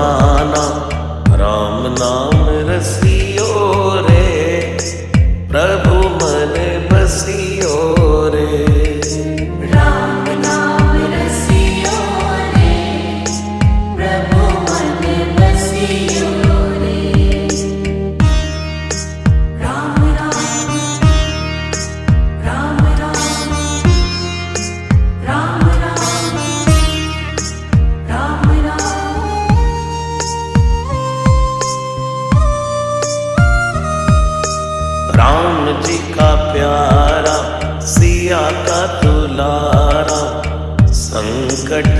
दीवाना, राम नाम रसियो रे, प्रभु मन बसियो रे। राम नाम रसियो रे, प्रभु मन बसियो रे। राम राम राम राम राम राम राम राम। राम जी का प्यारा, सिया का दुलारा, संकट